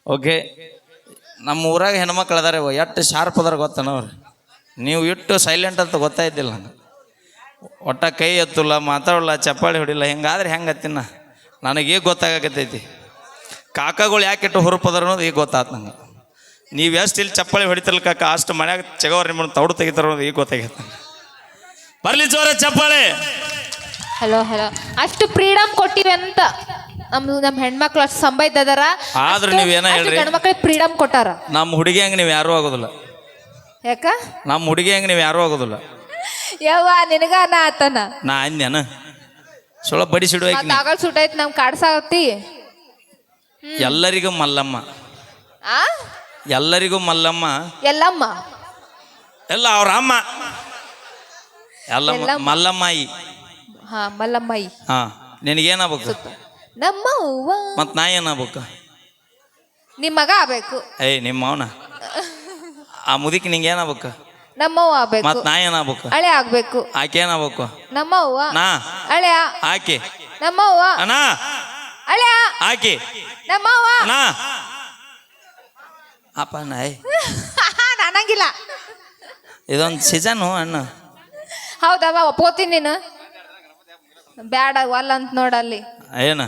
Okay, ನಮ್ಮ ಊರಾಗ ಹೆಣ್ಮಕ್ಳು ಅದಾರೆ ಎಷ್ಟು ಶಾರ್ಪ್ ಅದಾರ ಗೊತ್ತನವ್ರು. ನೀವು ಇಟ್ಟು ಸೈಲೆಂಟ್ ಅಂತ ಗೊತ್ತಾಯ್ತಿಲ್ಲ ನಂಗೆ. ಒಟ್ಟ ಕೈ ಎತ್ತಲ್ಲ, ಮಾತಾಡಲ್ಲ, ಚಪ್ಪಾಳಿ ಹೊಡಿಲ್ಲ. ಹಿಂಗಾದ್ರೆ ಹೆಂಗೆ ಹತ್ತಿನ ನನಗೀಗ ಗೊತ್ತಾಗತ್ತೈತಿ. ಕಾಕಗಳು ಯಾಕಿಟ್ಟು ಹುರುಪದಾರ ಅನ್ನೋದು ಈಗ ಗೊತ್ತಾಯ್ತು ನಂಗೆ. ನೀವು ಎಷ್ಟು ಇಲ್ಲಿ ಚಪ್ಪಾಳಿ ಹೊಡಿತಿರ್ಲ ಕಾಕ, ಅಷ್ಟು ಮನ್ಯಾಗ ಚಗವ್ರು ನಿಮ್ಮನ್ನು ತೌಡು ತೆಗಿತಾರ ಅನ್ನೋದು ಈಗ ಗೊತ್ತಾಗೈತೆ ನಂಗೆ. ಬರ್ಲಿ ಜೋರ ಚಪ್ಪಾಳೆ. ಹಲೋ ಹಲೋ, ಅಷ್ಟು ಫ್ರೀಡಮ್ ಕೊಟ್ಟಿವಿ ಅಂತ ನಮ್ಮ ಹೆಣ್ಮಕ್ಳು ಅಷ್ಟು ಸಂಬೈದದಾರ. ಆದ್ರೆ ನೀವೇನ ಹೇಳ್ರಿ, ಹೆಣ್ಮಕ್ಳಿಗೆ ಫ್ರೀಡಮ್ ಕೊಟ್ಟಾರ. ನಮ್ಮ ಹುಡುಗಿ ಹಂಗೆ ನೀವು ಯಾರೂ ಆಗೋದಿಲ್ಲ. ಯಾಕ? ನಮ್ಮ ಹುಡುಗಿ ಹಂಗೆ ನೀವು ಯಾರೂ ಆಗೋದಿಲ್ಲ. ಯವ್ವ ನಿನಗ ನಾ ಆತನ ನಾ ಅಂದ್ಯಾನ ಸುಳ ಬಡಿ ಸಿಡುವ. ಆಗಲ್ ಸುಟ್ಟೈತಿ ನಮ್ ಕಾಡ್ಸಾಗತ್ತಿ. ಎಲ್ಲರಿಗೂ ಮಲ್ಲಮ್ಮ, ಆ ಎಲ್ಲರಿಗೂ ಮಲ್ಲಮ್ಮ, ಎಲ್ಲಮ್ಮ ಎಲ್ಲ ಅವ್ರ ಅಮ್ಮ ಎಲ್ಲ ಮಲ್ಲಮ್ಮಾಯಿ. ಹಾ ಮಲ್ಲಮ್ಮಾಯಿ. ಹಾ, ನಿನಗೇನಾಗ್ಬೇಕು? ನಮ್ಮ ಅವ್ವ. ಮತ್ ನಾ ಏನಾಗ್ಬೇಕು? ನಿಮ್ ಮಗ ಆಗ್ಬೇಕು. ನಿಮ್ಮ ಅವನ ಆ ಮುದಿಕ್ ನಿಂಗೆ ಏನಾಗ್ಬೇಕು? ನಮ್ಮವ್ವ ಆಗ್ಬೇಕು. ಮತ್ ನಾ ಏನಾಗ್ಬೇಕು? ಹಳೆ ಆಗ್ಬೇಕು. ಆಕೆ ಏನಾಗ್ಬೇಕು? ನಮ್ಮವ್ವ. ನಾ ಹಳೆಯ. ಆಕೆ ನಮ್ಮವ್ವ. ನಾ ಹಳೆಯ. ಆಕೆ ನಮ್ಮವ್ವ. ನಾ ಅಪ್ಪ ನಾಯ್ ನನಗಿಲ್ಲ. ಇದೊಂದು ಸೀಸನ್ ಅಣ್ಣ. ಹೌದಮ್ಮ, ಒಪ್ಕೋತೀನಿ. ನೀನು ಬ್ಯಾಡ ವಲ್ ಅಂತ ನೋಡಲ್ಲಿ. ಏನ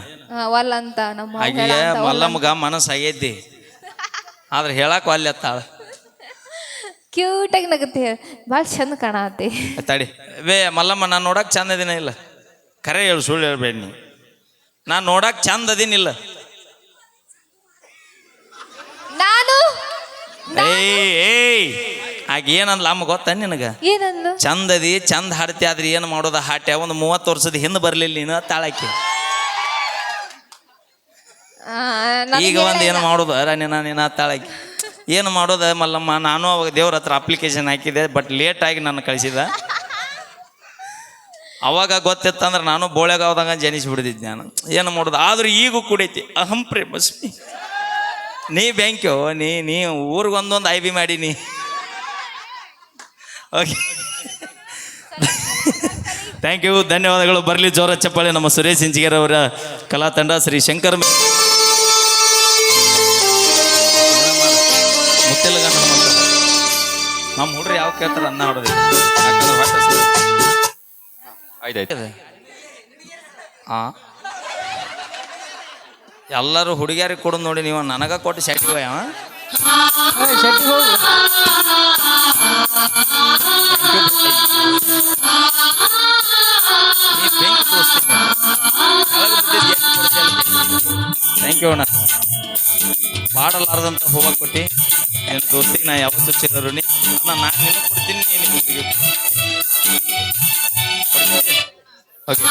ವಲ್ ಅಂತ ನಮ್ಮ ಆಕೆ ಮಲ್ಲಮ್ಮಗ ಮನಸ್ಸು ಆಗೈತಿ, ಆದ್ರೆ ಹೇಳಕ್ ಅಲ್ಲಿ ಅತ್ತಾಳ. ಕ್ಯೂಟಾಗಿ ನಗತ್ತೆ, ಭಾಳ ಚಂದ ಕಾಣತಿ. ತಡಿ ಬೇ ಮಲ್ಲಮ್ಮ, ನಾನು ನೋಡಕ್ ಚಂದ ಅದಿನ ಇಲ್ಲ? ಖರೆ ಹೇಳು, ಸುಳ್ಳು ಹೇಳ್ಬೇಡಿ ನೀ. ನಾನು ನೋಡಕ್ ಚಂದ ಅದಿನಿಲ್ಲ? ನಾನು ಏಯ್ ಆಗ ಏನಂದ್ಲ ಅಮ್ಮ ಗೊತ್ತ ನಿನಗ? ಏನಂದು? ಚಂದದಿ, ಚಂದ ಹಾಡ್ತಿ, ಆದ್ರೆ ಏನು ಮಾಡೋದ ಹಾಟ್ಯ, ಒಂದು 30 ವರ್ಷದ ಹಿಂದೆ ಬರ್ಲಿಲ್ಲ ನೀನು ತಾಳಕ್ಕೆ. ಈಗ ಒಂದು ಏನು ಮಾಡೋದು ನೀನ ತಾಳಕ್ಕೆ ಏನು ಮಾಡೋದ ಮಲ್ಲಮ್ಮ? ನಾನು ಅವಾಗ ದೇವ್ರ ಹತ್ರ ಅಪ್ಲಿಕೇಶನ್ ಹಾಕಿದೆ, ಬಟ್ ಲೇಟ್ ಆಗಿ ನನ್ನ ಕಳಿಸಿದ. ಅವಾಗ ಗೊತ್ತಿತ್ತಂದ್ರೆ ನಾನು ಬೋಳೆಗಾವ್ದಾಗ ಜನಿಸ್ಬಿಡ್ತಿದ್ದೆ ನಾನು. ಏನು ಮಾಡೋದು? ಆದ್ರೆ ಈಗೂ ಕುಡೈತಿ ಅಹಂ ಪ್ರೇಮಸ್ಮಿ. ನೀ ಬ್ಯಾಂಕ್ಯೋ ನೀ ಊರಿಗೊಂದೊಂದು ಐ ಬಿ ಮಾಡೀನಿ. ಓಕೆ, ಥ್ಯಾಂಕ್ ಯು, ಧನ್ಯವಾದಗಳು. ಬರಲಿ ಜೋರ ಚಪ್ಪಾಳೆ ನಮ್ಮ ಸುರೇಶ್ ಇಂಜಿಗೇರ್ ಅವರ ಕಲಾ ತಂಡ, ಶ್ರೀ ಶಂಕರ್ ಮುತ್ತೆಲಗಣ್ಣ. ನಮ್ಮ ಹುಡ್ರಿ ಯಾವ ಕೇಳ್ತಾರ ಅನ್ನ ಹೊಡೋದು. ಎಲ್ಲರೂ ಹುಡುಗಿಯಾರಿಗೆ ಕೊಡು ನೋಡಿ, ನೀವು ನನಗ ಕೊಟ್ಟು ಶೆಟ್ಟಿಗೆ ಹೋಯವ ಶೆಟ್ಟಿಗೆ ಹೋಗಿ. ಥ್ಯಾಂಕ್ ಯು ಅಣ್ಣ. ಮಾಡಲಾರ್ದಂತ ಹೋಗ ಕೊಟ್ಟು ನಿನ್ನ ದೋಸ್ತಿಗೆ ನಾ ಯಾವತ್ತೂ ಚಿರರು ನೀ ಅಣ್ಣ. ನಾನು ನಿನಗೆ ಕೊಡ್ತೀನಿ, ನೀನು ಓಕೆ.